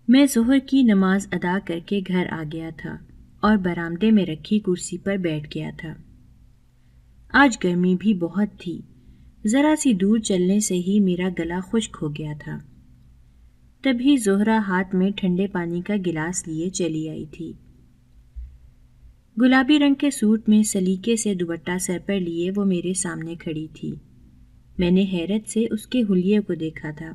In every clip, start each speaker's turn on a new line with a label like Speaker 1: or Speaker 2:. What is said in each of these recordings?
Speaker 1: میں ظہر کی نماز ادا کر کے گھر آ گیا تھا اور برآمدے میں رکھی کرسی پر بیٹھ گیا تھا۔ آج گرمی بھی بہت تھی، ذرا سی دور چلنے سے ہی میرا گلا خشک ہو گیا تھا۔ تبھی زہرا ہاتھ میں ٹھنڈے پانی کا گلاس لیے چلی آئی تھی۔ گلابی رنگ کے سوٹ میں سلیقے سے دوپٹہ سر پر لیے وہ میرے سامنے کھڑی تھی۔ میں نے حیرت سے اس کے حلیے کو دیکھا تھا۔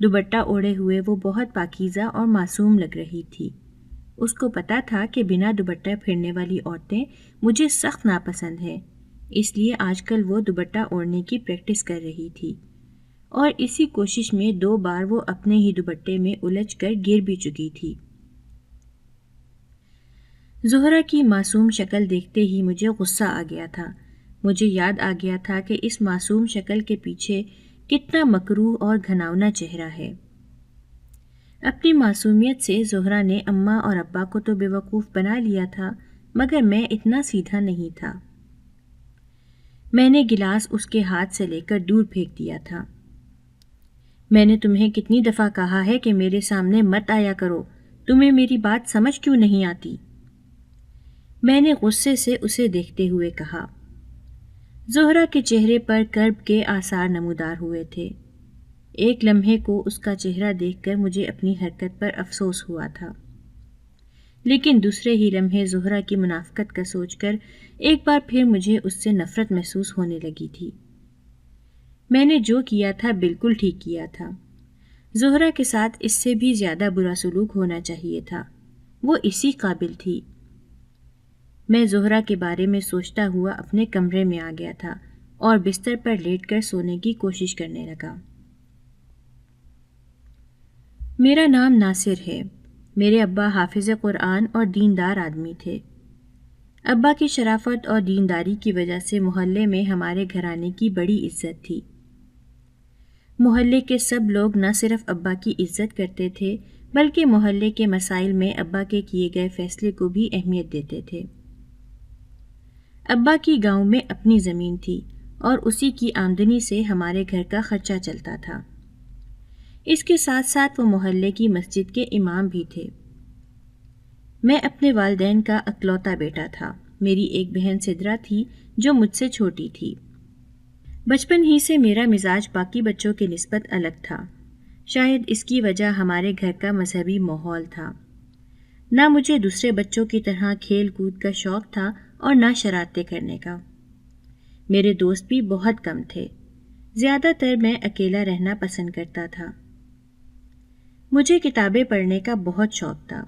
Speaker 1: دوپٹہ اوڑھے ہوئے وہ بہت پاکیزہ اور معصوم لگ رہی تھی۔ اس کو پتا تھا کہ بنا دوپٹہ پھرنے والی عورتیں مجھے سخت ناپسند ہیں، اس لیے آج کل وہ دوپٹہ اوڑھنے کی پریکٹس کر رہی تھی، اور اسی کوشش میں 2 بار وہ اپنے ہی دوپٹے میں الجھ کر گر بھی چکی تھی۔ زہرا کی معصوم شکل دیکھتے ہی مجھے غصہ آ گیا تھا۔ مجھے یاد آ گیا تھا کہ اس معصوم شکل کے پیچھے کتنا مکروہ اور گھناؤنا چہرہ ہے۔ اپنی معصومیت سے زہرا نے اماں اور ابا کو تو بیوقوف بنا لیا تھا، مگر میں اتنا سیدھا نہیں تھا۔ میں نے گلاس اس کے ہاتھ سے لے کر دور پھینک دیا تھا۔ میں نے تمہیں کتنی دفعہ کہا ہے کہ میرے سامنے مت آیا کرو، تمہیں میری بات سمجھ کیوں نہیں آتی؟ میں نے غصے سے اسے دیکھتے ہوئے کہا۔ زہرا کے چہرے پر کرب کے آثار نمودار ہوئے تھے۔ ایک لمحے کو اس کا چہرہ دیکھ کر مجھے اپنی حرکت پر افسوس ہوا تھا، لیکن دوسرے ہی لمحے زہرا کی منافقت کا سوچ کر ایک بار پھر مجھے اس سے نفرت محسوس ہونے لگی تھی۔ میں نے جو کیا تھا بالکل ٹھیک کیا تھا۔ زہرا کے ساتھ اس سے بھی زیادہ برا سلوک ہونا چاہیے تھا، وہ اسی قابل تھی۔ میں زہرا کے بارے میں سوچتا ہوا اپنے کمرے میں آ گیا تھا اور بستر پر لیٹ کر سونے کی کوشش کرنے لگا۔ میرا نام ناصر ہے۔ میرے ابا حافظ قرآن اور دیندار آدمی تھے۔ ابا کی شرافت اور دینداری کی وجہ سے محلے میں ہمارے گھرانے کی بڑی عزت تھی۔ محلے کے سب لوگ نہ صرف ابا کی عزت کرتے تھے بلکہ محلے کے مسائل میں ابا کے کیے گئے فیصلے کو بھی اہمیت دیتے تھے۔ ابا کی گاؤں میں اپنی زمین تھی اور اسی کی آمدنی سے ہمارے گھر کا خرچہ چلتا تھا۔ اس کے ساتھ ساتھ وہ محلے کی مسجد کے امام بھی تھے۔ میں اپنے والدین کا اکلوتا بیٹا تھا۔ میری ایک بہن سدرا تھی جو مجھ سے چھوٹی تھی۔ بچپن ہی سے میرا مزاج باقی بچوں کے نسبت الگ تھا۔ شاید اس کی وجہ ہمارے گھر کا مذہبی ماحول تھا۔ نہ مجھے دوسرے بچوں کی طرح کھیل کود کا شوق تھا اور نہ شرارتیں کرنے کا۔ میرے دوست بھی بہت کم تھے۔ زیادہ تر میں اکیلا رہنا پسند کرتا تھا۔ مجھے کتابیں پڑھنے کا بہت شوق تھا۔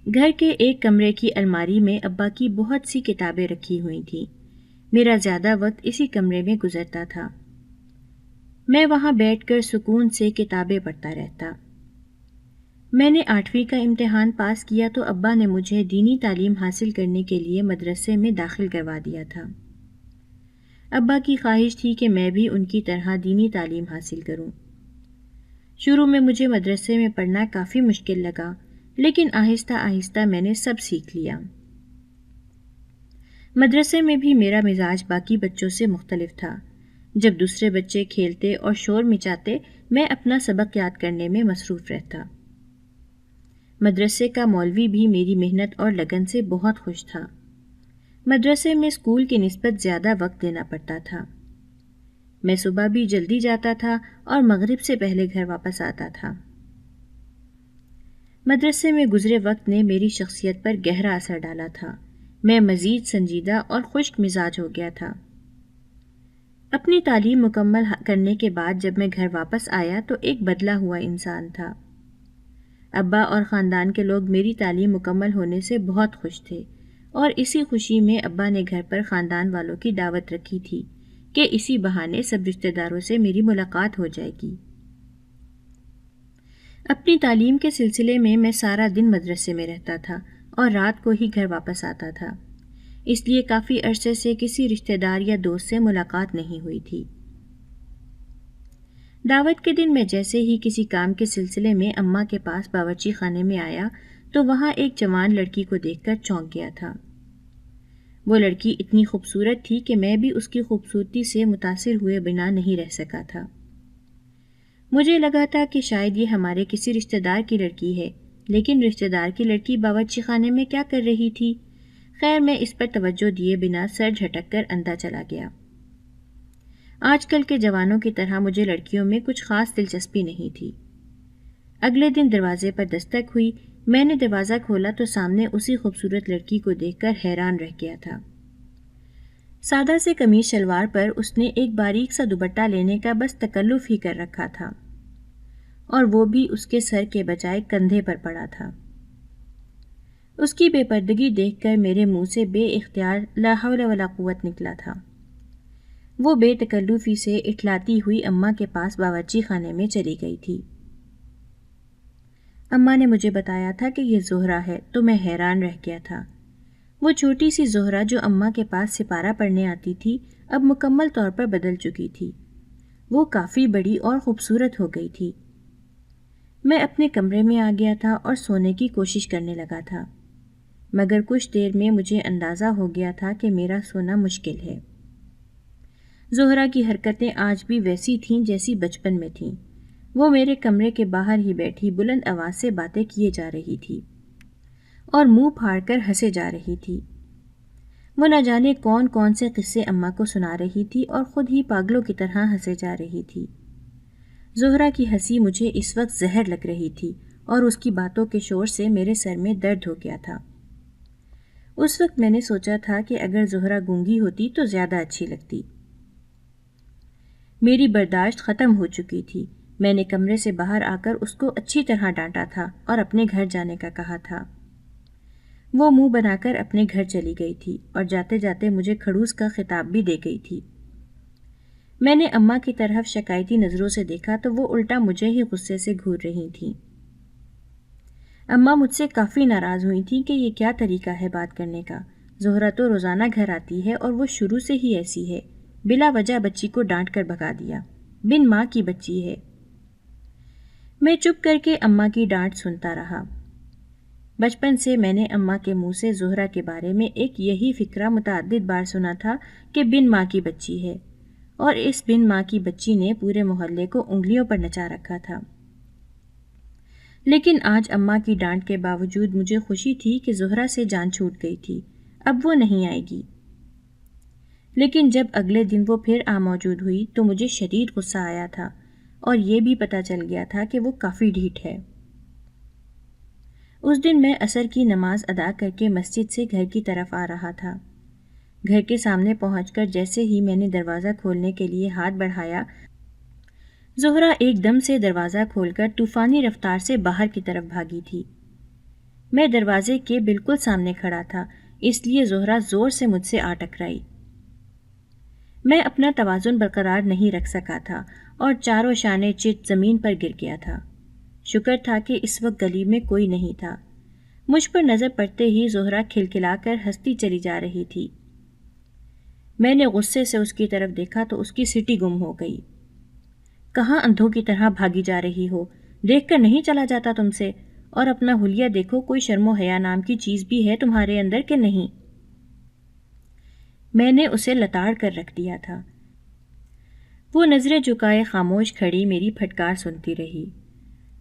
Speaker 1: گھر کے ایک کمرے کی الماری میں ابا کی بہت سی کتابیں رکھی ہوئی تھیں۔ میرا زیادہ وقت اسی کمرے میں گزرتا تھا۔ میں وہاں بیٹھ کر سکون سے کتابیں پڑھتا رہتا۔ میں نے 8ویں کا امتحان پاس کیا تو ابا نے مجھے دینی تعلیم حاصل کرنے کے لیے مدرسے میں داخل کروا دیا تھا۔ ابا کی خواہش تھی کہ میں بھی ان کی طرح دینی تعلیم حاصل کروں۔ شروع میں مجھے مدرسے میں پڑھنا کافی مشکل لگا، لیکن آہستہ آہستہ میں نے سب سیکھ لیا۔ مدرسے میں بھی میرا مزاج باقی بچوں سے مختلف تھا۔ جب دوسرے بچے کھیلتے اور شور مچاتے، میں اپنا سبق یاد کرنے میں مصروف رہتا۔ مدرسے کا مولوی بھی میری محنت اور لگن سے بہت خوش تھا۔ مدرسے میں اسکول کی نسبت زیادہ وقت دینا پڑتا تھا۔ میں صبح بھی جلدی جاتا تھا اور مغرب سے پہلے گھر واپس آتا تھا۔ مدرسے میں گزرے وقت نے میری شخصیت پر گہرا اثر ڈالا تھا۔ میں مزید سنجیدہ اور خشک مزاج ہو گیا تھا۔ اپنی تعلیم مکمل کرنے کے بعد جب میں گھر واپس آیا تو ایک بدلا ہوا انسان تھا۔ ابا اور خاندان کے لوگ میری تعلیم مکمل ہونے سے بہت خوش تھے، اور اسی خوشی میں ابا نے گھر پر خاندان والوں کی دعوت رکھی تھی کہ اسی بہانے سب رشتہ داروں سے میری ملاقات ہو جائے گی۔ اپنی تعلیم کے سلسلے میں سارا دن مدرسے میں رہتا تھا اور رات کو ہی گھر واپس آتا تھا، اس لیے کافی عرصے سے کسی رشتہ دار یا دوست سے ملاقات نہیں ہوئی تھی۔ دعوت کے دن میں جیسے ہی کسی کام کے سلسلے میں اماں کے پاس باورچی خانے میں آیا تو وہاں ایک جوان لڑکی کو دیکھ کر چونک گیا تھا۔ وہ لڑکی اتنی خوبصورت تھی کہ میں بھی اس کی خوبصورتی سے متاثر ہوئے بنا نہیں رہ سکا تھا۔ مجھے لگا تھا کہ شاید یہ ہمارے کسی رشتہ دار کی لڑکی ہے، لیکن رشتہ دار کی لڑکی باورچی خانے میں کیا کر رہی تھی؟ خیر، میں اس پر توجہ دیے بنا سر جھٹک کر اندر چلا گیا۔ آج کل کے جوانوں کی طرح مجھے لڑکیوں میں کچھ خاص دلچسپی نہیں تھی۔ اگلے دن دروازے پر دستک ہوئی۔ میں نے دروازہ کھولا تو سامنے اسی خوبصورت لڑکی کو دیکھ کر حیران رہ گیا تھا۔ سادہ سے قمیص شلوار پر اس نے ایک باریک سا دوپٹہ لینے کا بس تکلف ہی کر رکھا تھا، اور وہ بھی اس کے سر کے بجائے کندھے پر پڑا تھا۔ اس کی بے پردگی دیکھ کر میرے منہ سے بے اختیار لا حول ولا قوت نکلا تھا۔ وہ بے تکلفی سے اٹھلاتی ہوئی اماں کے پاس باورچی خانے میں چلی گئی تھی۔ اماں نے مجھے بتایا تھا کہ یہ زہرہ ہے، تو میں حیران رہ گیا تھا۔ وہ چھوٹی سی زہرہ جو اماں کے پاس سپارہ پڑھنے آتی تھی، اب مکمل طور پر بدل چکی تھی۔ وہ کافی بڑی اور خوبصورت ہو گئی تھی۔ میں اپنے کمرے میں آ گیا تھا اور سونے کی کوشش کرنے لگا تھا، مگر کچھ دیر میں مجھے اندازہ ہو گیا تھا کہ میرا سونا مشکل ہے۔ زہرہ کی حرکتیں آج بھی ویسی تھیں جیسی بچپن میں تھیں۔ وہ میرے کمرے کے باہر ہی بیٹھی بلند آواز سے باتیں کیے جا رہی تھی اور منہ پھاڑ کر ہنسے جا رہی تھی۔ وہ نہ جانے کون کون سے قصے اماں کو سنا رہی تھی اور خود ہی پاگلوں کی طرح ہنسے جا رہی تھی۔ زہرہ کی ہنسی مجھے اس وقت زہر لگ رہی تھی اور اس کی باتوں کے شور سے میرے سر میں درد ہو گیا تھا۔ اس وقت میں نے سوچا تھا کہ اگر زہرہ گونگی ہوتی تو زیادہ اچھی لگتی۔ میری برداشت ختم ہو چکی تھی۔ میں نے کمرے سے باہر آ کر اس کو اچھی طرح ڈانٹا تھا اور اپنے گھر جانے کا کہا تھا۔ وہ منہ بنا کر اپنے گھر چلی گئی تھی اور جاتے جاتے مجھے کھڑوس کا خطاب بھی دے گئی تھی۔ میں نے اماں کی طرف شکایتی نظروں سے دیکھا تو وہ الٹا مجھے ہی غصے سے گھور رہی تھیں۔ اماں مجھ سے کافی ناراض ہوئی تھیں کہ یہ کیا طریقہ ہے بات کرنے کا۔ زہرہ تو روزانہ گھر آتی ہے اور وہ شروع سے ہی ایسی ہے، بلا وجہ بچی کو ڈانٹ کر بھگا دیا، بن ماں کی بچی ہے۔ میں چپ کر کے اماں کی ڈانٹ سنتا رہا۔ بچپن سے میں نے اماں کے منہ سے زہرہ کے بارے میں ایک یہی فقرہ متعدد بار سنا تھا کہ بن ماں کی بچی ہے، اور اس بن ماں کی بچی نے پورے محلے کو انگلیوں پر نچا رکھا تھا۔ لیکن آج اماں کی ڈانٹ کے باوجود مجھے خوشی تھی کہ زہرہ سے جان چھوٹ گئی تھی، اب وہ نہیں آئے گی۔ لیکن جب اگلے دن وہ پھر موجود ہوئی تو مجھے شدید غصہ آیا تھا، اور یہ بھی پتہ چل گیا تھا کہ وہ کافی ڈھیٹ ہے۔ اس دن میں عصر کی نماز ادا کر کے مسجد سے گھر کی طرف آ رہا تھا۔ گھر کے سامنے پہنچ کر جیسے ہی میں نے دروازہ کھولنے کے لیے ہاتھ بڑھایا، زہرہ ایک دم سے دروازہ کھول کر طوفانی رفتار سے باہر کی طرف بھاگی تھی۔ میں دروازے کے بالکل سامنے کھڑا تھا، اس لیے زہرہ زور سے مجھ سے آ ٹکرائی۔ میں اپنا توازن برقرار نہیں رکھ سکا تھا اور چاروں شانے چت زمین پر گر گیا تھا۔ شکر تھا کہ اس وقت گلی میں کوئی نہیں تھا۔ مجھ پر نظر پڑتے ہی زہرہ کھلکھلا کر ہنستی چلی جا رہی تھی۔ میں نے غصے سے اس کی طرف دیکھا تو اس کی سٹی گم ہو گئی۔ کہاں اندھوں کی طرح بھاگی جا رہی ہو؟ دیکھ کر نہیں چلا جاتا تم سے؟ اور اپنا حلیہ دیکھو، کوئی شرم و حیا نام کی چیز بھی ہے تمہارے اندر کہ نہیں؟ میں نے اسے لتاڑ کر رکھ دیا تھا۔ وہ نظریں جھکائے خاموش کھڑی میری پھٹکار سنتی رہی۔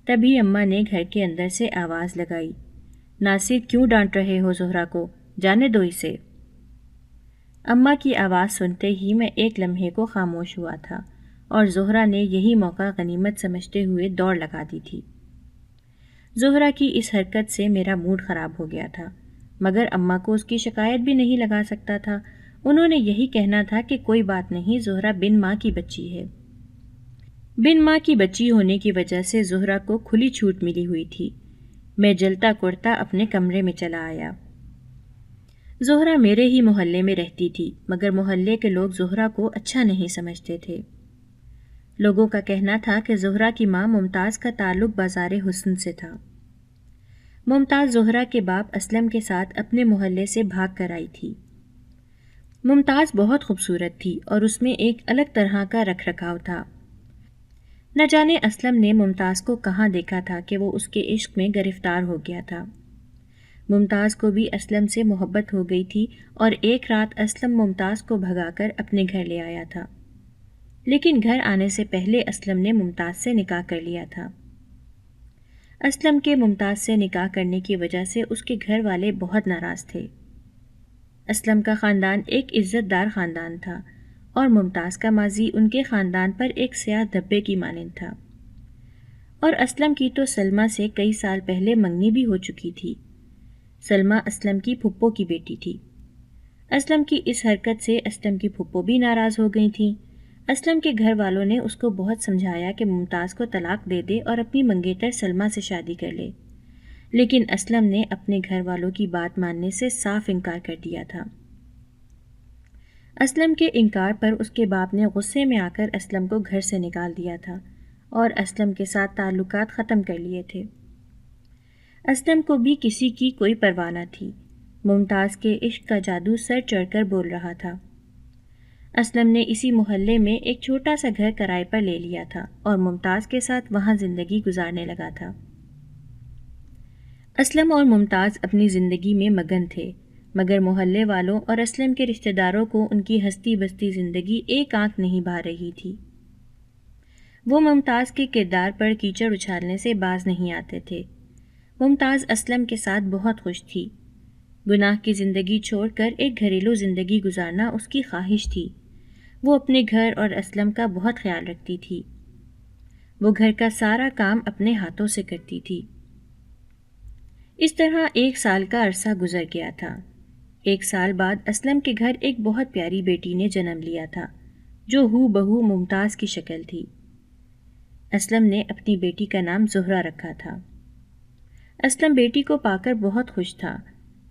Speaker 1: تبھی اماں نے گھر کے اندر سے آواز لگائی، ناصر کیوں ڈانٹ رہے ہو زہرہ کو؟ جانے دو اسے۔ اماں کی آواز سنتے ہی میں ایک لمحے کو خاموش ہوا تھا، اور زہرہ نے یہی موقع غنیمت سمجھتے ہوئے دوڑ لگا دی تھی۔ زہرہ کی اس حرکت سے میرا موڈ خراب ہو گیا تھا، مگر اماں کو اس کی شکایت بھی نہیں لگا سکتا تھا۔ انہوں نے یہی کہنا تھا کہ کوئی بات نہیں، زہرہ بن ماں کی بچی ہے۔ بن ماں کی بچی ہونے کی وجہ سے زہرہ کو کھلی چھوٹ ملی ہوئی تھی۔ میں جلتا کرتا اپنے کمرے میں چلا آیا۔ زہرہ میرے ہی محلے میں رہتی تھی، مگر محلے کے لوگ زہرہ کو اچھا نہیں سمجھتے تھے۔ لوگوں کا کہنا تھا کہ زہرہ کی ماں ممتاز کا تعلق بازار حسن سے تھا۔ ممتاز زہرہ کے باپ اسلم کے ساتھ اپنے محلے سے بھاگ کر آئی تھی۔ ممتاز بہت خوبصورت تھی اور اس میں ایک الگ طرح کا رکھ رکھاؤ تھا۔ نہ جانے اسلم نے ممتاز کو کہاں دیکھا تھا کہ وہ اس کے عشق میں گرفتار ہو گیا تھا۔ ممتاز کو بھی اسلم سے محبت ہو گئی تھی اور ایک رات اسلم ممتاز کو بھگا کر اپنے گھر لے آیا تھا۔ لیکن گھر آنے سے پہلے اسلم نے ممتاز سے نکاح کر لیا تھا۔ اسلم کے ممتاز سے نکاح کرنے کی وجہ سے اس کے گھر والے بہت ناراض تھے۔ اسلم کا خاندان ایک عزت دار خاندان تھا اور ممتاز کا ماضی ان کے خاندان پر ایک سیاہ دھبے کی مانند تھا، اور اسلم کی تو سلمہ سے کئی سال پہلے منگنی بھی ہو چکی تھی۔ سلمہ اسلم کی پھپھو کی بیٹی تھی۔ اسلم کی اس حرکت سے اسلم کی پھپھو بھی ناراض ہو گئی تھیں۔ اسلم کے گھر والوں نے اس کو بہت سمجھایا کہ ممتاز کو طلاق دے دے اور اپنی منگیتر سلمہ سے شادی کر لے، لیکن اسلم نے اپنے گھر والوں کی بات ماننے سے صاف انکار کر دیا تھا۔ اسلم کے انکار پر اس کے باپ نے غصے میں آ کر اسلم کو گھر سے نکال دیا تھا اور اسلم کے ساتھ تعلقات ختم کر لیے تھے۔ اسلم کو بھی کسی کی کوئی پرواہ نہ تھی۔ ممتاز کے عشق کا جادو سر چڑھ کر بول رہا تھا۔ اسلم نے اسی محلے میں ایک چھوٹا سا گھر کرائے پر لے لیا تھا اور ممتاز کے ساتھ وہاں زندگی گزارنے لگا تھا۔ اسلم اور ممتاز اپنی زندگی میں مگن تھے، مگر محلے والوں اور اسلم کے رشتہ داروں کو ان کی ہستی بستی زندگی ایک آنکھ نہیں بھا رہی تھی۔ وہ ممتاز کے کردار پر کیچڑ اچھالنے سے باز نہیں آتے تھے۔ ممتاز اسلم کے ساتھ بہت خوش تھی۔ گناہ کی زندگی چھوڑ کر ایک گھریلو زندگی گزارنا اس کی خواہش تھی۔ وہ اپنے گھر اور اسلم کا بہت خیال رکھتی تھی۔ وہ گھر کا سارا کام اپنے ہاتھوں سے کرتی تھی۔ اس طرح 1 سال کا عرصہ گزر گیا تھا۔ 1 سال بعد اسلم کے گھر ایک بہت پیاری بیٹی نے جنم لیا تھا جو ہو بہو ممتاز کی شکل تھی۔ اسلم نے اپنی بیٹی کا نام زہرہ رکھا تھا۔ اسلم بیٹی کو پا کر بہت خوش تھا۔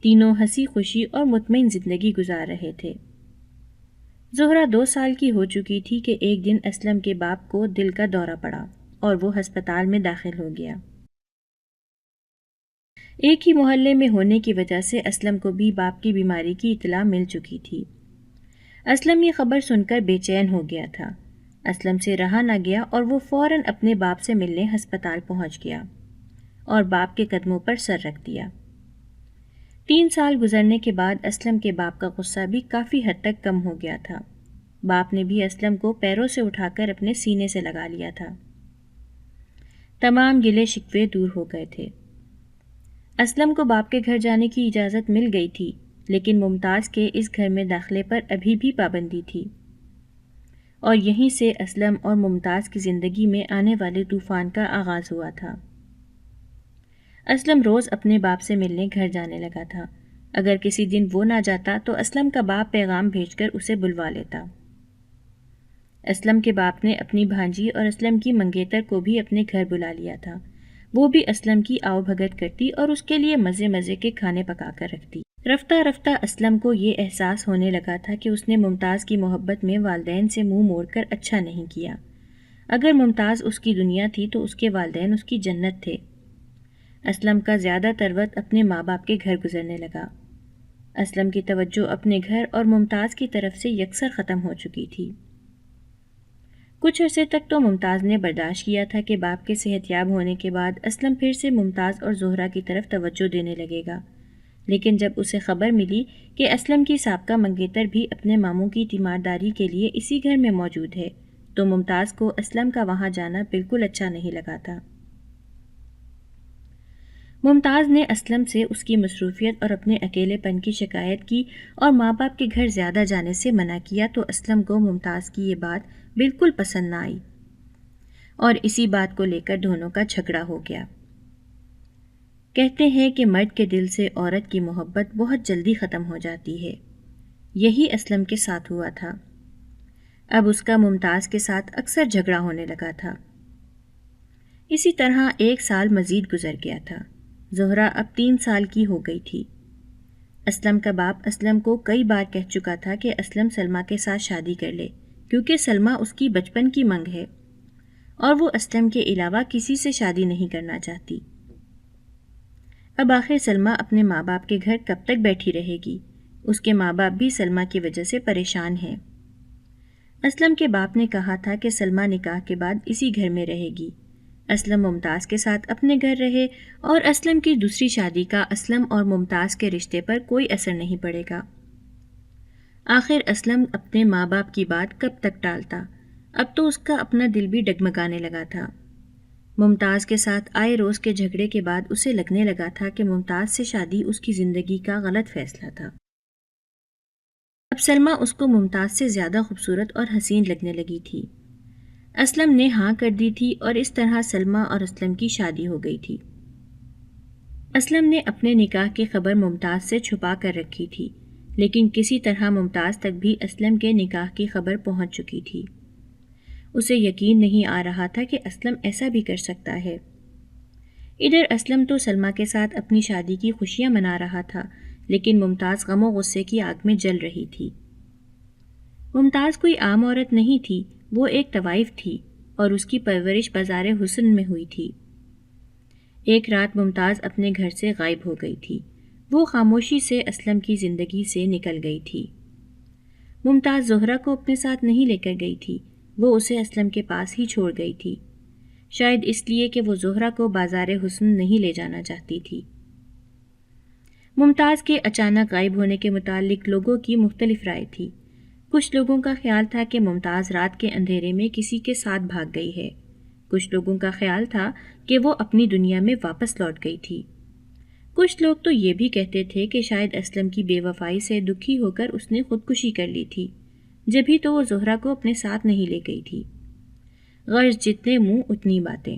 Speaker 1: تینوں ہنسی خوشی اور مطمئن زندگی گزار رہے تھے۔ زہرہ 2 سال کی ہو چکی تھی کہ ایک دن اسلم کے باپ کو دل کا دورہ پڑا اور وہ ہسپتال میں داخل ہو گیا۔ ایک ہی محلے میں ہونے کی وجہ سے اسلم کو بھی باپ کی بیماری کی اطلاع مل چکی تھی۔ اسلم یہ خبر سن کر بے چین ہو گیا تھا۔ اسلم سے رہا نہ گیا اور وہ فوراً اپنے باپ سے ملنے ہسپتال پہنچ گیا اور باپ کے قدموں پر سر رکھ دیا۔ 3 سال گزرنے کے بعد اسلم کے باپ کا غصہ بھی کافی حد تک کم ہو گیا تھا۔ باپ نے بھی اسلم کو پیروں سے اٹھا کر اپنے سینے سے لگا لیا تھا۔ تمام گلے شکوے دور ہو گئے تھے۔ اسلم کو باپ کے گھر جانے کی اجازت مل گئی تھی، لیکن ممتاز کے اس گھر میں داخلے پر ابھی بھی پابندی تھی، اور یہیں سے اسلم اور ممتاز کی زندگی میں آنے والے طوفان کا آغاز ہوا تھا۔ اسلم روز اپنے باپ سے ملنے گھر جانے لگا تھا۔ اگر کسی دن وہ نہ جاتا تو اسلم کا باپ پیغام بھیج کر اسے بلوا لیتا۔ اسلم کے باپ نے اپنی بھانجی اور اسلم کی منگیتر کو بھی اپنے گھر بلا لیا تھا۔ وہ بھی اسلم کی آؤ بھگت کرتی اور اس کے لیے مزے مزے کے کھانے پکا کر رکھتی۔ رفتہ رفتہ اسلم کو یہ احساس ہونے لگا تھا کہ اس نے ممتاز کی محبت میں والدین سے منہ موڑ کر اچھا نہیں کیا۔ اگر ممتاز اس کی دنیا تھی تو اس کے والدین اس کی جنت تھے۔ اسلم کا زیادہ تر وقت اپنے ماں باپ کے گھر گزرنے لگا۔ اسلم کی توجہ اپنے گھر اور ممتاز کی طرف سے یکسر ختم ہو چکی تھی۔ کچھ عرصے تک تو ممتاز نے برداشت کیا تھا کہ باپ کے صحت یاب ہونے کے بعد اسلم پھر سے ممتاز اور زہرہ کی طرف توجہ دینے لگے گا، لیکن جب اسے خبر ملی کہ اسلم کی سابقہ منگیتر بھی اپنے ماموں کی تیمارداری کے لیے اسی گھر میں موجود ہے، تو ممتاز کو اسلم کا وہاں جانا بالکل اچھا نہیں لگا تھا۔ ممتاز نے اسلم سے اس کی مصروفیت اور اپنے اکیلے پن کی شکایت کی اور ماں باپ کے گھر زیادہ جانے سے منع کیا، تو اسلم کو ممتاز کی یہ بات بالکل پسند نہ آئی اور اسی بات کو لے کر دونوں کا جھگڑا ہو گیا۔ کہتے ہیں کہ مرد کے دل سے عورت کی محبت بہت جلدی ختم ہو جاتی ہے۔ یہی اسلم کے ساتھ ہوا تھا۔ اب اس کا ممتاز کے ساتھ اکثر جھگڑا ہونے لگا تھا۔ اسی طرح 1 سال مزید گزر گیا تھا۔ زہرہ اب 3 سال کی ہو گئی تھی۔ اسلم کا باپ اسلم کو کئی بار کہہ چکا تھا کہ اسلم سلمہ کے ساتھ شادی کر لے، کیونکہ سلمہ اس کی بچپن کی منگ ہے اور وہ اسلم کے علاوہ کسی سے شادی نہیں کرنا چاہتی۔ اب آخر سلمہ اپنے ماں باپ کے گھر کب تک بیٹھی رہے گی؟ اس کے ماں باپ بھی سلمہ کی وجہ سے پریشان ہیں۔ اسلم کے باپ نے کہا تھا کہ سلمہ نکاح کے بعد اسی گھر میں رہے گی۔ اسلم ممتاز کے ساتھ اپنے گھر رہے اور اسلم کی دوسری شادی کا اسلم اور ممتاز کے رشتے پر کوئی اثر نہیں پڑے گا۔ آخر اسلم اپنے ماں باپ کی بات کب تک ٹالتا؟ اب تو اس کا اپنا دل بھی ڈگمگانے لگا تھا۔ ممتاز کے ساتھ آئے روز کے جھگڑے کے بعد اسے لگنے لگا تھا کہ ممتاز سے شادی اس کی زندگی کا غلط فیصلہ تھا۔ اب سلمیٰ اس کو ممتاز سے زیادہ خوبصورت اور حسین لگنے لگی تھی۔ اسلم نے ہاں کر دی تھی اور اس طرح سلمیٰ اور اسلم کی شادی ہو گئی تھی۔ اسلم نے اپنے نکاح کی خبر ممتاز سے چھپا کر رکھی تھی، لیکن کسی طرح ممتاز تک بھی اسلم کے نکاح کی خبر پہنچ چکی تھی۔ اسے یقین نہیں آ رہا تھا کہ اسلم ایسا بھی کر سکتا ہے۔ ادھر اسلم تو سلمیٰ کے ساتھ اپنی شادی کی خوشیاں منا رہا تھا، لیکن ممتاز غم و غصے کی آگ میں جل رہی تھی۔ ممتاز کوئی عام عورت نہیں تھی، وہ ایک طوائف تھی اور اس کی پرورش بازار حسن میں ہوئی تھی۔ ایک رات ممتاز اپنے گھر سے غائب ہو گئی تھی۔ وہ خاموشی سے اسلم کی زندگی سے نکل گئی تھی۔ ممتاز زہرہ کو اپنے ساتھ نہیں لے کر گئی تھی، وہ اسے اسلم کے پاس ہی چھوڑ گئی تھی، شاید اس لیے کہ وہ زہرہ کو بازار حسن نہیں لے جانا چاہتی تھی۔ ممتاز کے اچانک غائب ہونے کے متعلق لوگوں کی مختلف رائے تھی۔ کچھ لوگوں کا خیال تھا کہ ممتاز رات کے اندھیرے میں کسی کے ساتھ بھاگ گئی ہے، کچھ لوگوں کا خیال تھا کہ وہ اپنی دنیا میں واپس لوٹ گئی تھی۔ کچھ لوگ تو یہ بھی کہتے تھے کہ شاید اسلم کی بے وفائی سے دکھی ہو کر اس نے خودکشی کر لی تھی، جبھی تو وہ زہرہ کو اپنے ساتھ نہیں لے گئی تھی۔ غرض جتنے منہ اتنی باتیں۔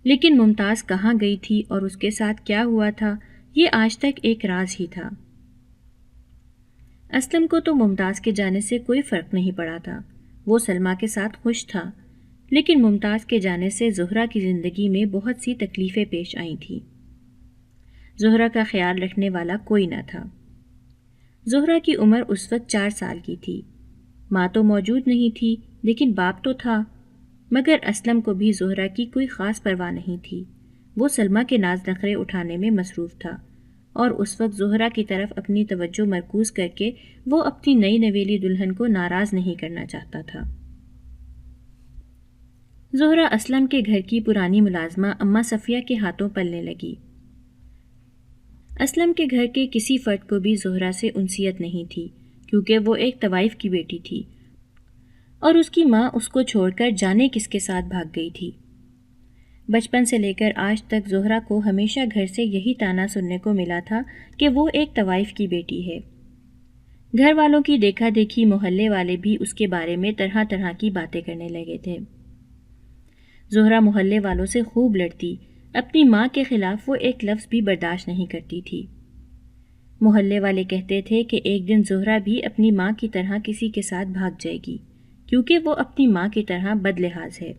Speaker 1: لیکن ممتاز کہاں گئی تھی اور اس کے ساتھ کیا ہوا تھا، یہ آج تک ایک راز ہی تھا۔ اسلم کو تو ممتاز کے جانے سے کوئی فرق نہیں پڑا تھا، وہ سلمیٰ کے ساتھ خوش تھا، لیکن ممتاز کے جانے سے زہرہ کی زندگی میں بہت سی تکلیفیں پیش آئی تھیں۔ زہرہ کا خیال رکھنے والا کوئی نہ تھا۔ زہرہ کی عمر اس وقت 4 سال کی تھی۔ ماں تو موجود نہیں تھی، لیکن باپ تو تھا، مگر اسلم کو بھی زہرہ کی کوئی خاص پرواہ نہیں تھی۔ وہ سلمیٰ کے ناز نخرے اٹھانے میں مصروف تھا، اور اس وقت زہرہ کی طرف اپنی توجہ مرکوز کر کے وہ اپنی نئی نویلی دلہن کو ناراض نہیں کرنا چاہتا تھا۔ زہرہ اسلم کے گھر کی پرانی ملازمہ اماں صفیہ کے ہاتھوں پلنے لگی۔ اسلم کے گھر کے کسی فرد کو بھی زہرہ سے انسیت نہیں تھی، کیونکہ وہ ایک طوائف کی بیٹی تھی اور اس کی ماں اس کو چھوڑ کر جانے کس کے ساتھ بھاگ گئی تھی۔ بچپن سے لے کر آج تک زہرہ کو ہمیشہ گھر سے یہی طعنہ سننے کو ملا تھا کہ وہ ایک طوائف کی بیٹی ہے۔ گھر والوں کی دیکھا دیکھی محلے والے بھی اس کے بارے میں طرح طرح کی باتیں کرنے لگے تھے۔ زہرہ محلے والوں سے خوب لڑتی، اپنی ماں کے خلاف وہ ایک لفظ بھی برداشت نہیں کرتی تھی۔ محلے والے کہتے تھے کہ ایک دن زہرہ بھی اپنی ماں کی طرح کسی کے ساتھ بھاگ جائے گی، کیونکہ وہ اپنی ماں کی طرح بد لحاظ ہے۔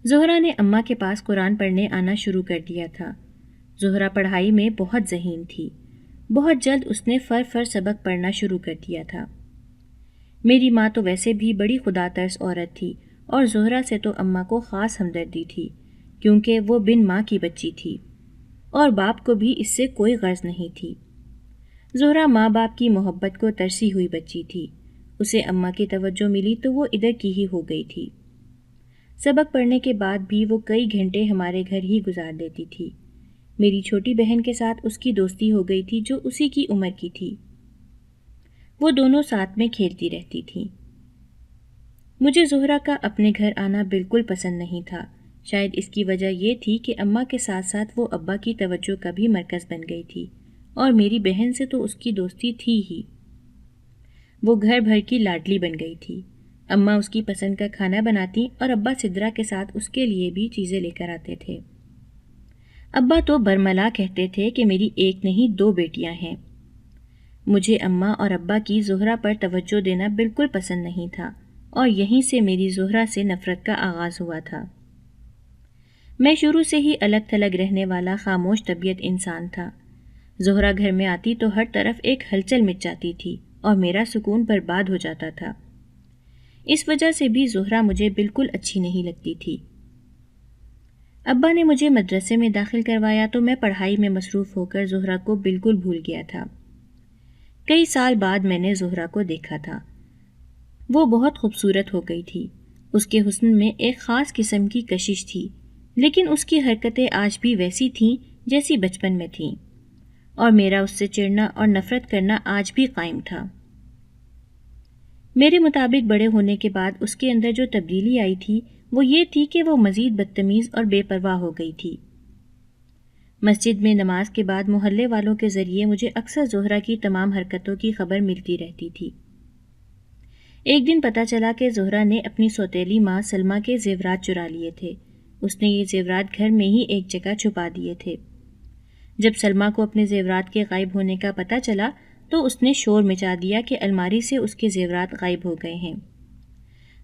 Speaker 1: زہرہ نے اماں کے پاس قرآن پڑھنے آنا شروع کر دیا تھا۔ زہرہ پڑھائی میں بہت ذہین تھی، بہت جلد اس نے فر سبق پڑھنا شروع کر دیا تھا۔ میری ماں تو ویسے بھی بڑی خدا ترس عورت تھی، اور زہرہ سے تو اماں کو خاص ہمدردی تھی، کیونکہ وہ بن ماں کی بچی تھی، اور باپ کو بھی اس سے کوئی غرض نہیں تھی۔ زہرہ ماں باپ کی محبت کو ترسی ہوئی بچی تھی، اسے اماں کی توجہ ملی تو وہ ادھر کی ہی ہو گئی تھی۔ سبق پڑھنے کے بعد بھی وہ کئی گھنٹے ہمارے گھر ہی گزار دیتی تھی۔ میری چھوٹی بہن کے ساتھ اس کی دوستی ہو گئی تھی جو اسی کی عمر کی تھی، وہ دونوں ساتھ میں کھیلتی رہتی تھیں۔ مجھے زہرہ کا اپنے گھر آنا بالکل پسند نہیں تھا، شاید اس کی وجہ یہ تھی کہ اماں کے ساتھ ساتھ وہ ابا کی توجہ کا بھی مرکز بن گئی تھی، اور میری بہن سے تو اس کی دوستی تھی ہی۔ وہ گھر بھر کی لاڈلی بن گئی تھی۔ اماں اس کی پسند کا کھانا بناتی اور ابا سدرا کے ساتھ اس کے لیے بھی چیزیں لے کر آتے تھے۔ ابا تو برملا کہتے تھے کہ میری ایک نہیں 2 بیٹیاں ہیں۔ مجھے اماں اور ابا کی زہرہ پر توجہ دینا بالکل پسند نہیں تھا، اور یہیں سے میری زہرہ سے نفرت کا آغاز ہوا تھا۔ میں شروع سے ہی الگ تھلگ رہنے والا خاموش طبیعت انسان تھا۔ زہرہ گھر میں آتی تو ہر طرف ایک ہلچل مچ جاتی تھی اور میرا سکون برباد ہو جاتا تھا۔ اس وجہ سے بھی زہرہ مجھے بالکل اچھی نہیں لگتی تھی۔ ابا نے مجھے مدرسے میں داخل کروایا تو میں پڑھائی میں مصروف ہو کر زہرہ کو بالکل بھول گیا تھا۔ کئی سال بعد میں نے زہرہ کو دیکھا تھا۔ وہ بہت خوبصورت ہو گئی تھی، اس کے حسن میں ایک خاص قسم کی کشش تھی، لیکن اس کی حرکتیں آج بھی ویسی تھیں جیسی بچپن میں تھیں، اور میرا اس سے چڑنا اور نفرت کرنا آج بھی قائم تھا۔ میرے مطابق بڑے ہونے کے بعد اس کے اندر جو تبدیلی آئی تھی وہ یہ تھی کہ وہ مزید بدتمیز اور بے پرواہ ہو گئی تھی۔ مسجد میں نماز کے بعد محلے والوں کے ذریعے مجھے اکثر زہرہ کی تمام حرکتوں کی خبر ملتی رہتی تھی۔ ایک دن پتہ چلا کہ زہرہ نے اپنی سوتیلی ماں سلمیٰ کے زیورات چرا لیے تھے۔ اس نے یہ زیورات گھر میں ہی ایک جگہ چھپا دیے تھے۔ جب سلمیٰ کو اپنے زیورات کے غائب ہونے کا پتہ چلا تو اس نے شور مچا دیا کہ الماری سے اس کے زیورات غائب ہو گئے ہیں۔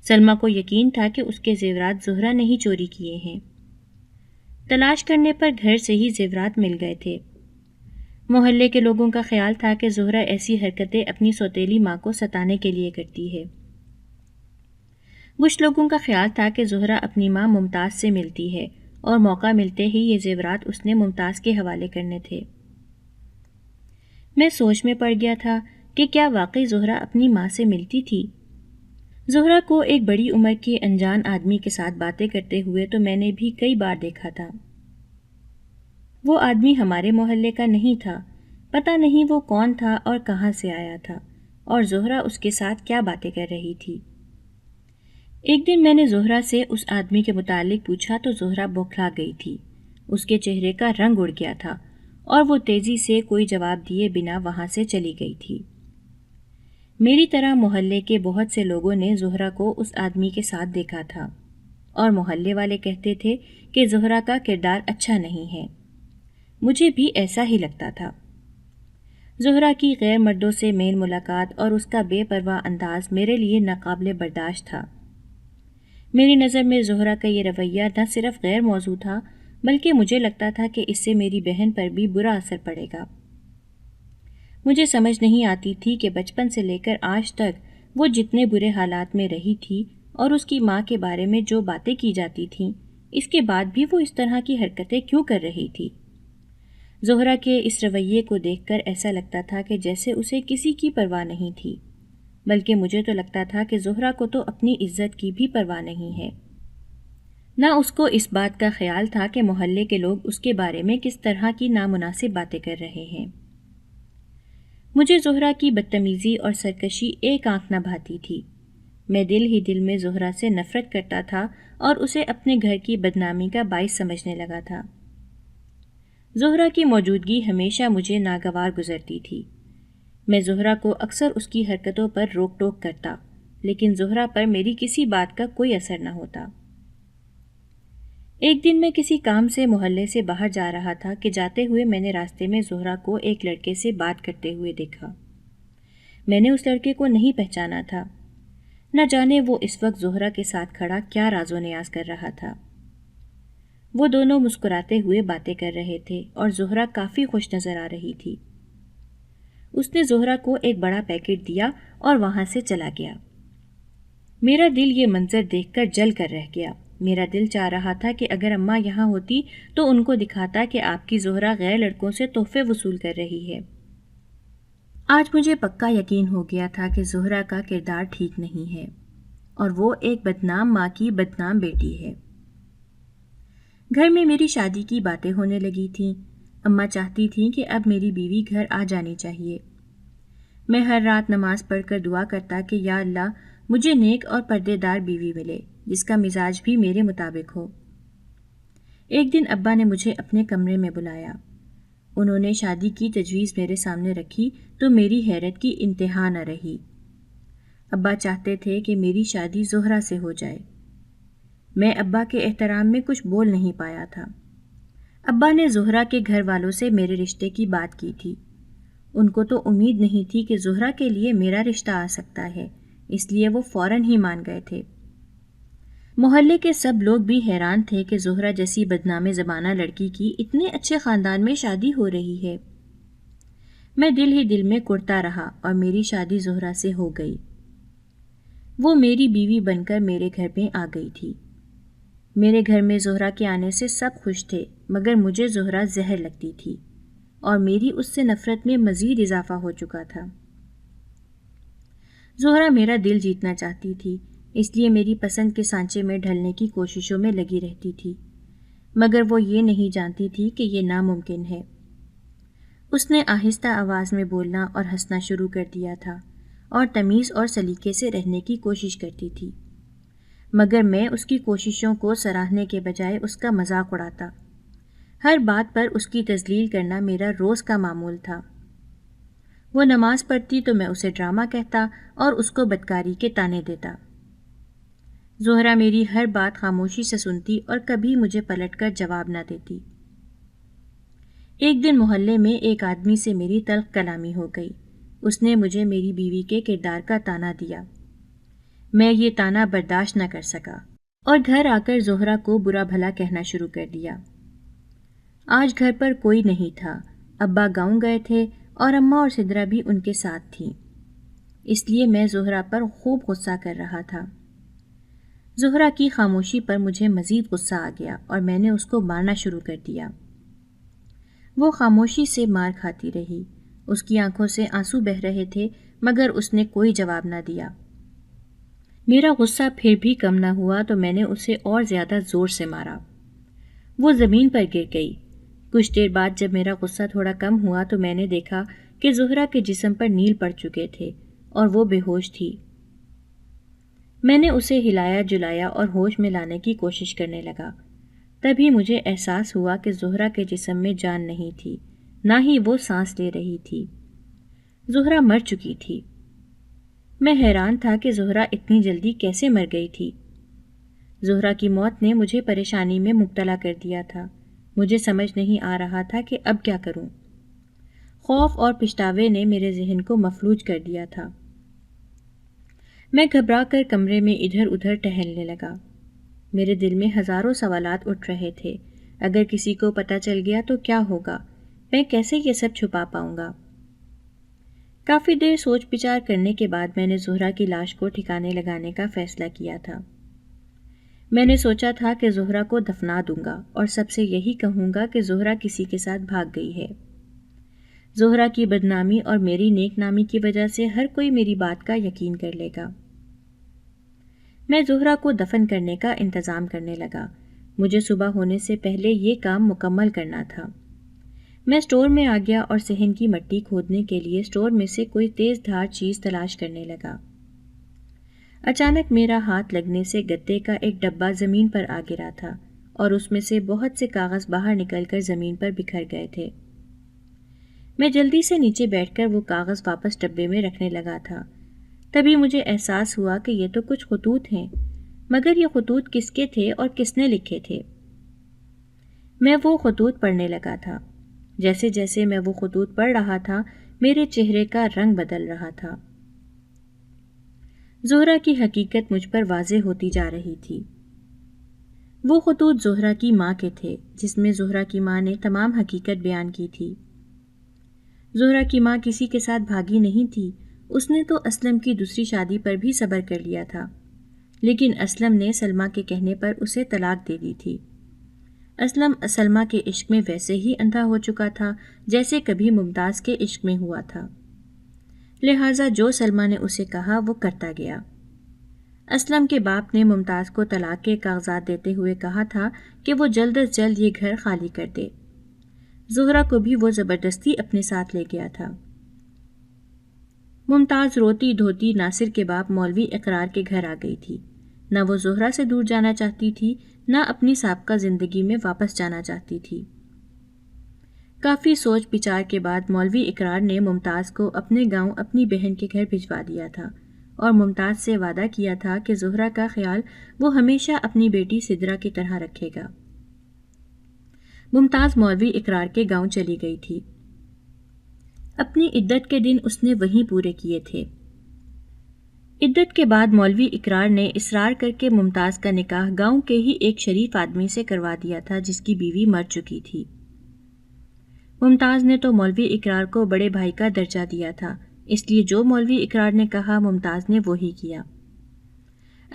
Speaker 1: سلمیٰ کو یقین تھا کہ اس کے زیورات زہرہ نے ہی چوری کیے ہیں۔ تلاش کرنے پر گھر سے ہی زیورات مل گئے تھے۔ محلے کے لوگوں کا خیال تھا کہ زہرہ ایسی حرکتیں اپنی سوتیلی ماں کو ستانے کے لیے کرتی ہے۔ کچھ لوگوں کا خیال تھا کہ زہرہ اپنی ماں ممتاز سے ملتی ہے اور موقع ملتے ہی یہ زیورات اس نے ممتاز کے حوالے کرنے تھے۔ میں سوچ میں پڑ گیا تھا کہ کیا واقعی زہرہ اپنی ماں سے ملتی تھی؟ زہرہ کو ایک بڑی عمر کے انجان آدمی کے ساتھ باتیں کرتے ہوئے تو میں نے بھی کئی بار دیکھا تھا۔ وہ آدمی ہمارے محلے کا نہیں تھا، پتہ نہیں وہ کون تھا اور کہاں سے آیا تھا، اور زہرہ اس کے ساتھ کیا باتیں کر رہی تھی۔ ایک دن میں نے زہرہ سے اس آدمی کے متعلق پوچھا تو زہرہ بوکھلا گئی تھی۔ اس کے چہرے کا رنگ اڑ گیا تھا اور وہ تیزی سے کوئی جواب دیے بنا وہاں سے چلی گئی تھی۔ میری طرح محلے کے بہت سے لوگوں نے زہرہ کو اس آدمی کے ساتھ دیکھا تھا اور محلے والے کہتے تھے کہ زہرہ کا کردار اچھا نہیں ہے۔ مجھے بھی ایسا ہی لگتا تھا۔ زہرہ کی غیر مردوں سے میل ملاقات اور اس کا بے پرواہ انداز میرے لیے ناقابل برداشت تھا۔ میری نظر میں زہرہ کا یہ رویہ نہ صرف غیر موزوں تھا بلکہ مجھے لگتا تھا کہ اس سے میری بہن پر بھی برا اثر پڑے گا۔ مجھے سمجھ نہیں آتی تھی کہ بچپن سے لے کر آج تک وہ جتنے برے حالات میں رہی تھی اور اس کی ماں کے بارے میں جو باتیں کی جاتی تھیں، اس کے بعد بھی وہ اس طرح کی حرکتیں کیوں کر رہی تھی۔ زہرہ کے اس رویے کو دیکھ کر ایسا لگتا تھا کہ جیسے اسے کسی کی پرواہ نہیں تھی، بلکہ مجھے تو لگتا تھا کہ زہرہ کو تو اپنی عزت کی بھی پرواہ نہیں ہے۔ نہ اس کو اس بات کا خیال تھا کہ محلے کے لوگ اس کے بارے میں کس طرح کی نامناسب باتیں کر رہے ہیں۔ مجھے زہرہ کی بدتمیزی اور سرکشی ایک آنکھ نہ بھاتی تھی۔ میں دل ہی دل میں زہرہ سے نفرت کرتا تھا اور اسے اپنے گھر کی بدنامی کا باعث سمجھنے لگا تھا۔ زہرہ کی موجودگی ہمیشہ مجھے ناگوار گزرتی تھی۔ میں زہرہ کو اکثر اس کی حرکتوں پر روک ٹوک کرتا، لیکن زہرہ پر میری کسی بات کا کوئی اثر نہ ہوتا۔ ایک دن میں کسی کام سے محلے سے باہر جا رہا تھا کہ جاتے ہوئے میں نے راستے میں زہرہ کو ایک لڑکے سے بات کرتے ہوئے دیکھا۔ میں نے اس لڑکے کو نہیں پہچانا تھا۔ نہ جانے وہ اس وقت زہرہ کے ساتھ کھڑا کیا راز و نیاز کر رہا تھا۔ وہ دونوں مسکراتے ہوئے باتیں کر رہے تھے اور زہرہ کافی خوش نظر آ رہی تھی۔ اس نے زہرہ کو ایک بڑا پیکٹ دیا اور وہاں سے چلا گیا۔ میرا دل یہ منظر دیکھ کر جل کر رہ گیا۔ میرا دل چاہ رہا تھا کہ اگر اماں یہاں ہوتی تو ان کو دکھاتا کہ آپ کی زہرہ غیر لڑکوں سے تحفے وصول کر رہی ہے۔ آج مجھے پکا یقین ہو گیا تھا کہ زہرہ کا کردار ٹھیک نہیں ہے اور وہ ایک بدنام ماں کی بدنام بیٹی ہے۔ گھر میں میری شادی کی باتیں ہونے لگی تھیں۔ اماں چاہتی تھیں کہ اب میری بیوی گھر آ جانی چاہیے۔ میں ہر رات نماز پڑھ کر دعا کرتا کہ یا اللہ مجھے نیک اور پردے دار بیوی ملے جس کا مزاج بھی میرے مطابق ہو۔ ایک دن ابا نے مجھے اپنے کمرے میں بلایا۔ انہوں نے شادی کی تجویز میرے سامنے رکھی تو میری حیرت کی انتہا نہ رہی۔ ابا چاہتے تھے کہ میری شادی زہرہ سے ہو جائے۔ میں ابا کے احترام میں کچھ بول نہیں پایا تھا۔ ابا نے زہرہ کے گھر والوں سے میرے رشتے کی بات کی تھی۔ ان کو تو امید نہیں تھی کہ زہرہ کے لیے میرا رشتہ آ سکتا ہے، اس لیے وہ فوراً ہی مان گئے تھے۔ محلے کے سب لوگ بھی حیران تھے کہ زہرہ جیسی بدنام زمانہ لڑکی کی اتنے اچھے خاندان میں شادی ہو رہی ہے۔ میں دل ہی دل میں کڑتا رہا اور میری شادی زہرہ سے ہو گئی۔ وہ میری بیوی بن کر میرے گھر میں آ گئی تھی۔ میرے گھر میں زہرہ کے آنے سے سب خوش تھے مگر مجھے زہرہ زہر لگتی تھی اور میری اس سے نفرت میں مزید اضافہ ہو چکا تھا۔ زہرہ میرا دل جیتنا چاہتی تھی، اس لیے میری پسند کے سانچے میں ڈھلنے کی کوششوں میں لگی رہتی تھی، مگر وہ یہ نہیں جانتی تھی کہ یہ ناممکن ہے۔ اس نے آہستہ آواز میں بولنا اور ہنسنا شروع کر دیا تھا اور تمیز اور سلیقے سے رہنے کی کوشش کرتی تھی، مگر میں اس کی کوششوں کو سراہنے کے بجائے اس کا مذاق اڑاتا۔ ہر بات پر اس کی تذلیل کرنا میرا روز کا معمول تھا۔ وہ نماز پڑھتی تو میں اسے ڈرامہ کہتا اور اس کو بدکاری کے طعنے دیتا۔ زہرا میری ہر بات خاموشی سے سنتی اور کبھی مجھے پلٹ کر جواب نہ دیتی۔ ایک دن محلے میں ایک آدمی سے میری تلخ کلامی ہو گئی۔ اس نے مجھے میری بیوی کے کردار کا طعنہ دیا۔ میں یہ طعنہ برداشت نہ کر سکا اور گھر آ کر زہرا کو برا بھلا کہنا شروع کر دیا۔ آج گھر پر کوئی نہیں تھا، ابا گاؤں گئے تھے اور اماں اور سدرا بھی ان کے ساتھ تھیں، اس لیے میں زہرا پر خوب غصہ کر رہا تھا۔ زہرا کی خاموشی پر مجھے مزید غصہ آ گیا اور میں نے اس کو مارنا شروع کر دیا۔ وہ خاموشی سے مار کھاتی رہی، اس کی آنکھوں سے آنسو بہہ رہے تھے مگر اس نے کوئی جواب نہ دیا۔ میرا غصہ پھر بھی کم نہ ہوا تو میں نے اسے اور زیادہ زور سے مارا۔ وہ زمین پر گر گئی۔ کچھ دیر بعد جب میرا غصہ تھوڑا کم ہوا تو میں نے دیکھا کہ زہرا کے جسم پر نیل پڑ چکے تھے اور وہ بے ہوش تھی۔ میں نے اسے ہلایا جلایا اور ہوش میں لانے کی کوشش کرنے لگا۔ تبھی مجھے احساس ہوا کہ زہرا کے جسم میں جان نہیں تھی، نہ ہی وہ سانس لے رہی تھی۔ زہرا مر چکی تھی۔ میں حیران تھا کہ زہرا اتنی جلدی کیسے مر گئی تھی۔ زہرا کی موت نے مجھے پریشانی میں مبتلا کر دیا تھا۔ مجھے سمجھ نہیں آ رہا تھا کہ اب کیا کروں۔ خوف اور پچھتاوے نے میرے ذہن کو مفلوج کر دیا تھا۔ میں گھبرا کر کمرے میں ادھر ادھر ٹہلنے لگا۔ میرے دل میں ہزاروں سوالات اٹھ رہے تھے۔ اگر کسی کو پتہ چل گیا تو کیا ہوگا؟ میں کیسے یہ سب چھپا پاؤں گا؟ کافی دیر سوچ بچار کرنے کے بعد میں نے زہرا کی لاش کو ٹھکانے لگانے کا فیصلہ کیا تھا۔ میں نے سوچا تھا کہ زہرا کو دفنا دوں گا اور سب سے یہی کہوں گا کہ زہرا کسی کے ساتھ بھاگ گئی ہے۔ زہرا کی بدنامی اور میری نیک نامی کی وجہ سے ہر کوئی میری بات کا یقین کر لے گا۔ میں زہرا کو دفن کرنے کا انتظام کرنے لگا۔ مجھے صبح ہونے سے پہلے یہ کام مکمل کرنا تھا۔ میں اسٹور میں آ گیا اور صحن کی مٹی کھودنے کے لیے اسٹور میں سے کوئی تیز دھار چیز تلاش کرنے لگا۔ اچانک میرا ہاتھ لگنے سے گتے کا ایک ڈبہ زمین پر آ گرا تھا اور اس میں سے بہت سے کاغذ باہر نکل کر زمین پر بکھر گئے تھے۔ میں جلدی سے نیچے بیٹھ کر وہ کاغذ واپس ڈبے میں رکھنے لگا تھا۔ تبھی مجھے احساس ہوا کہ یہ تو کچھ خطوط ہیں، مگر یہ خطوط کس کے تھے اور کس نے لکھے تھے؟ میں وہ خطوط پڑھنے لگا تھا۔ جیسے جیسے میں وہ خطوط پڑھ رہا تھا میرے چہرے کا رنگ بدل رہا تھا۔ زہرا کی حقیقت مجھ پر واضح ہوتی جا رہی تھی۔ وہ خطوط زہرا کی ماں کے تھے، جس میں زہرا کی ماں نے تمام حقیقت بیان کی تھی۔ زہرا کی ماں کسی کے ساتھ بھاگی نہیں تھی، اس نے تو اسلم کی دوسری شادی پر بھی صبر کر لیا تھا، لیکن اسلم نے سلمیٰ کے کہنے پر اسے طلاق دے دی تھی۔ اسلم سلمیٰ کے عشق میں ویسے ہی اندھا ہو چکا تھا جیسے کبھی ممتاز کے عشق میں ہوا تھا، لہٰذا جو سلمیٰ نے اسے کہا وہ کرتا گیا۔ اسلم کے باپ نے ممتاز کو طلاق کے کاغذات دیتے ہوئے کہا تھا کہ وہ جلد از جلد یہ گھر خالی کر دے۔ زہرا کو بھی وہ زبردستی اپنے ساتھ لے گیا تھا۔ ممتاز روتی دھوتی ناصر کے باپ مولوی اقرار کے گھر آ گئی تھی۔ نہ وہ زہرا سے دور جانا چاہتی تھی، نہ اپنی سابقہ زندگی میں واپس جانا چاہتی تھی۔ کافی سوچ بچار کے بعد مولوی اقرار نے ممتاز کو اپنے گاؤں اپنی بہن کے گھر بھجوا دیا تھا اور ممتاز سے وعدہ کیا تھا کہ زہرا کا خیال وہ ہمیشہ اپنی بیٹی سدرا کی طرح رکھے گا۔ ممتاز مولوی اقرار کے گاؤں چلی گئی تھی۔ اپنی عدت کے دن اس نے وہیں پورے کیے تھے۔ عدت کے بعد مولوی اقرار نے اصرار کر کے ممتاز کا نکاح گاؤں کے ہی ایک شریف آدمی سے کروا دیا تھا جس کی بیوی مر چکی تھی۔ ممتاز نے تو مولوی اقرار کو بڑے بھائی کا درجہ دیا تھا، اس لیے جو مولوی اقرار نے کہا ممتاز نے وہی کیا۔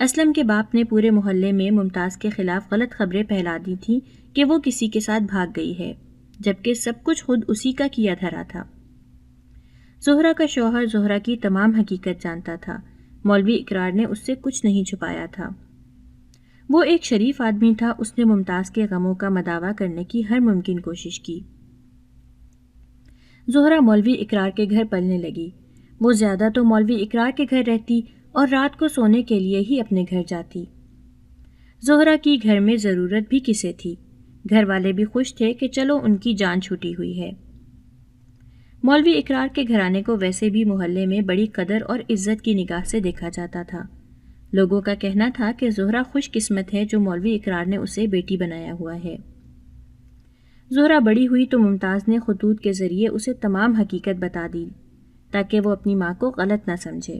Speaker 1: اسلم کے باپ نے پورے محلے میں ممتاز کے خلاف غلط خبریں پھیلا دی تھیں کہ وہ کسی کے ساتھ بھاگ گئی ہے، جبکہ سب کچھ خود اسی کا کیا دھرا تھا۔ زہرا کا شوہر زہرا کی تمام حقیقت جانتا تھا، مولوی اقرار نے اس سے کچھ نہیں چھپایا تھا۔ وہ ایک شریف آدمی تھا، اس نے ممتاز کے غموں کا مداوا کرنے کی ہر ممکن کوشش کی۔ زہرا مولوی اقرار کے گھر پلنے لگی۔ وہ زیادہ تو مولوی اقرار کے گھر رہتی اور رات کو سونے کے لیے ہی اپنے گھر جاتی۔ زہرا کی گھر میں ضرورت بھی کسے تھی؟ گھر والے بھی خوش تھے کہ چلو ان کی جان چھوٹی ہوئی ہے۔ مولوی اقرار کے گھرانے کو ویسے بھی محلے میں بڑی قدر اور عزت کی نگاہ سے دیکھا جاتا تھا۔ لوگوں کا کہنا تھا کہ زہرا خوش قسمت ہے جو مولوی اقرار نے اسے بیٹی بنایا ہوا ہے۔ زہرا بڑی ہوئی تو ممتاز نے خطوط کے ذریعے اسے تمام حقیقت بتا دی تاکہ وہ اپنی ماں کو غلط نہ سمجھے۔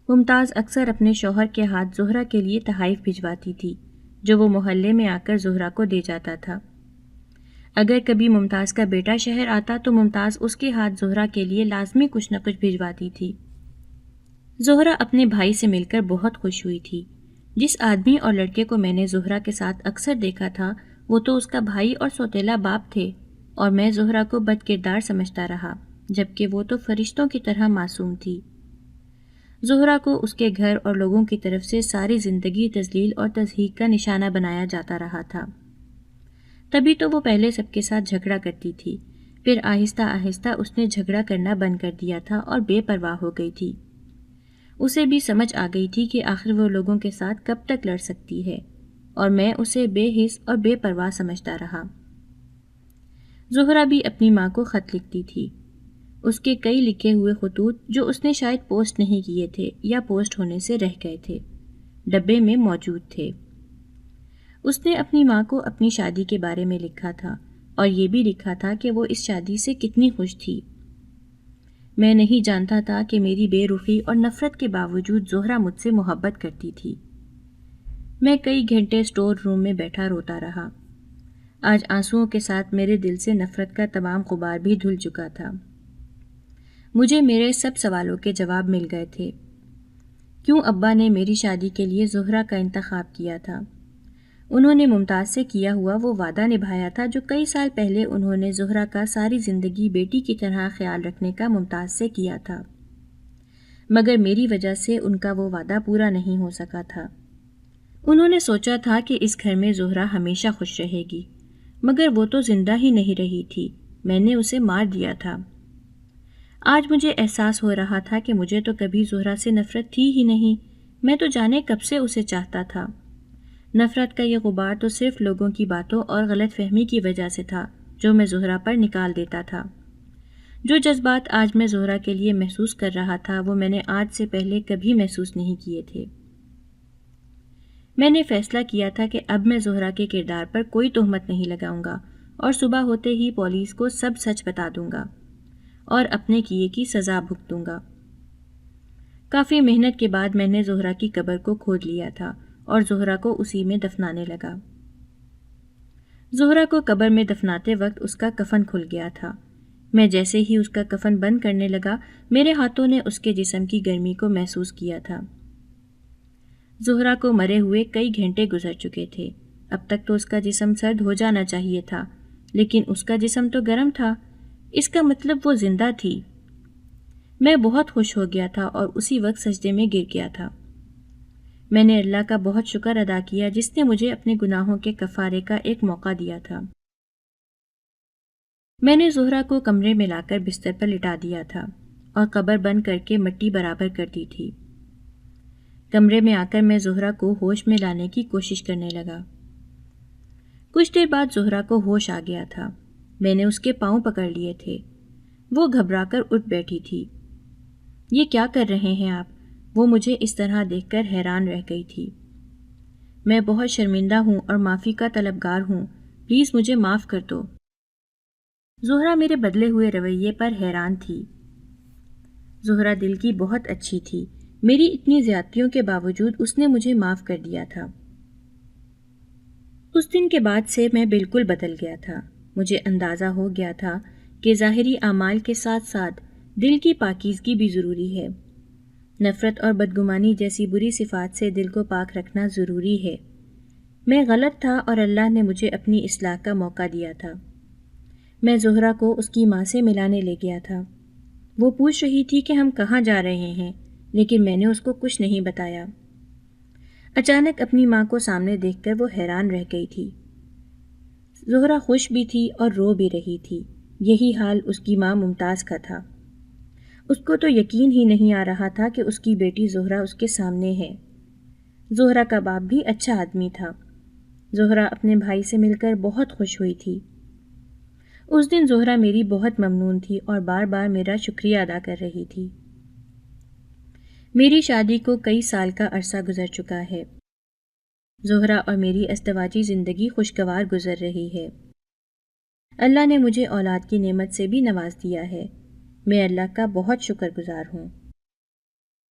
Speaker 1: ممتاز اکثر اپنے شوہر کے ہاتھ زہرا کے لیے تحائف بھجواتی تھی جو وہ محلے میں آ کر زہرا کو دے جاتا تھا۔ اگر کبھی ممتاز کا بیٹا شہر آتا تو ممتاز اس کے ہاتھ زہرا کے لیے لازمی کچھ نہ کچھ بھجواتی تھی۔ زہرا اپنے بھائی سے مل کر بہت خوش ہوئی تھی۔ جس آدمی اور لڑکے کو میں نے زہرا کے ساتھ اکثر دیکھا تھا وہ تو اس کا بھائی اور سوتیلا باپ تھے، اور میں زہرا کو بد کردار سمجھتا رہا جبکہ وہ تو فرشتوں کی طرح معصوم تھی۔ زہرا کو اس کے گھر اور لوگوں کی طرف سے ساری زندگی تذلیل اور تضحیک کا نشانہ بنایا جاتا رہا تھا۔ تبھی تو وہ پہلے سب کے ساتھ جھگڑا کرتی تھی، پھر آہستہ آہستہ اس نے جھگڑا کرنا بند کر دیا تھا اور بے پرواہ ہو گئی تھی۔ اسے بھی سمجھ آ گئی تھی کہ آخر وہ لوگوں کے ساتھ کب تک لڑ سکتی ہے، اور میں اسے بے حس اور بے پرواہ سمجھتا رہا۔ زہرا بھی اپنی ماں کو خط لکھتی تھی۔ اس کے کئی لکھے ہوئے خطوط جو اس نے شاید پوسٹ نہیں کیے تھے یا پوسٹ ہونے سے رہ گئے تھے، ڈبے میں موجود تھے۔ اس نے اپنی ماں کو اپنی شادی کے بارے میں لکھا تھا اور یہ بھی لکھا تھا کہ وہ اس شادی سے کتنی خوش تھی۔ میں نہیں جانتا تھا کہ میری بے رخی اور نفرت کے باوجود زہرا مجھ سے محبت کرتی تھی۔ میں کئی گھنٹے اسٹور روم میں بیٹھا روتا رہا۔ آج آنسوؤں کے ساتھ میرے دل سے نفرت کا تمام غبار بھی دھل چکا تھا۔ مجھے میرے سب سوالوں کے جواب مل گئے تھے۔ کیوں ابا نے میری شادی کے لیے زہرا کا انتخاب کیا تھا؟ انہوں نے ممتاز سے کیا ہوا وہ وعدہ نبھایا تھا جو کئی سال پہلے انہوں نے زہرا کا ساری زندگی بیٹی کی طرح خیال رکھنے کا ممتاز سے کیا تھا، مگر میری وجہ سے ان کا وہ وعدہ پورا نہیں ہو سکا تھا۔ انہوں نے سوچا تھا کہ اس گھر میں زہرا ہمیشہ خوش رہے گی، مگر وہ تو زندہ ہی نہیں رہی تھی، میں نے اسے مار دیا تھا۔ آج مجھے احساس ہو رہا تھا کہ مجھے تو کبھی زہرا سے نفرت تھی ہی نہیں، میں تو جانے کب سے اسے چاہتا تھا۔ نفرت کا یہ غبار تو صرف لوگوں کی باتوں اور غلط فہمی کی وجہ سے تھا جو میں زہرا پر نکال دیتا تھا۔ جو جذبات آج میں زہرا کے لیے محسوس کر رہا تھا وہ میں نے آج سے پہلے کبھی محسوس نہیں کیے تھے۔ میں نے فیصلہ کیا تھا کہ اب میں زہرا کے کردار پر کوئی تہمت نہیں لگاؤں گا اور صبح ہوتے ہی پولیس کو سب سچ بتا دوں گا اور اپنے کیے کی سزا بھگتوں گا۔ کافی محنت کے بعد میں نے زہرا کی قبر کو کھود لیا تھا اور زہرا کو اسی میں دفنانے لگا۔ زہرا کو قبر میں دفناتے وقت اس کا کفن کھل گیا تھا۔ میں جیسے ہی اس کا کفن بند کرنے لگا میرے ہاتھوں نے اس کے جسم کی گرمی کو محسوس کیا تھا۔ زہرا کو مرے ہوئے کئی گھنٹے گزر چکے تھے۔ اب تک تو اس کا جسم سرد ہو جانا چاہیے تھا، لیکن اس کا جسم تو گرم تھا، اس کا مطلب وہ زندہ تھی۔ میں بہت خوش ہو گیا تھا اور اسی وقت سجدے میں گر گیا تھا۔ میں نے اللہ کا بہت شکر ادا کیا جس نے مجھے اپنے گناہوں کے کفارے کا ایک موقع دیا تھا۔ میں نے زہرا کو کمرے میں لا کر بستر پر لٹا دیا تھا اور قبر بند کر کے مٹی برابر کر دی تھی۔ کمرے میں آ کر میں زہرا کو ہوش میں لانے کی کوشش کرنے لگا۔ کچھ دیر بعد زہرا کو ہوش آ گیا تھا۔ میں نے اس کے پاؤں پکڑ لیے تھے۔ وہ گھبرا کر اٹھ بیٹھی تھی۔ یہ کیا کر رہے ہیں آپ؟ وہ مجھے اس طرح دیکھ کر حیران رہ گئی تھی۔ میں بہت شرمندہ ہوں اور معافی کا طلبگار ہوں، پلیز مجھے معاف کر دو۔ زہرا میرے بدلے ہوئے رویے پر حیران تھی۔ زہرا دل کی بہت اچھی تھی، میری اتنی زیادتیوں کے باوجود اس نے مجھے معاف کر دیا تھا۔ اس دن کے بعد سے میں بالکل بدل گیا تھا۔ مجھے اندازہ ہو گیا تھا کہ ظاہری اعمال کے ساتھ ساتھ دل کی پاکیزگی بھی ضروری ہے۔ نفرت اور بدگمانی جیسی بری صفات سے دل کو پاک رکھنا ضروری ہے۔ میں غلط تھا اور اللہ نے مجھے اپنی اصلاح کا موقع دیا تھا۔ میں زہرا کو اس کی ماں سے ملانے لے گیا تھا۔ وہ پوچھ رہی تھی کہ ہم کہاں جا رہے ہیں، لیکن میں نے اس کو کچھ نہیں بتایا۔ اچانک اپنی ماں کو سامنے دیکھ کر وہ حیران رہ گئی تھی۔ زہرا خوش بھی تھی اور رو بھی رہی تھی۔ یہی حال اس کی ماں ممتاز کا تھا۔ اس کو تو یقین ہی نہیں آ رہا تھا کہ اس کی بیٹی زہرہ اس کے سامنے ہے۔ زہرہ کا باپ بھی اچھا آدمی تھا۔ زہرہ اپنے بھائی سے مل کر بہت خوش ہوئی تھی۔ اس دن زہرہ میری بہت ممنون تھی اور بار بار میرا شکریہ ادا کر رہی تھی۔ میری شادی کو کئی سال کا عرصہ گزر چکا ہے۔ زہرہ اور میری ازدواجی زندگی خوشگوار گزر رہی ہے۔ اللہ نے مجھے اولاد کی نعمت سے بھی نواز دیا ہے۔ میں اللہ کا بہت شکر گزار ہوں۔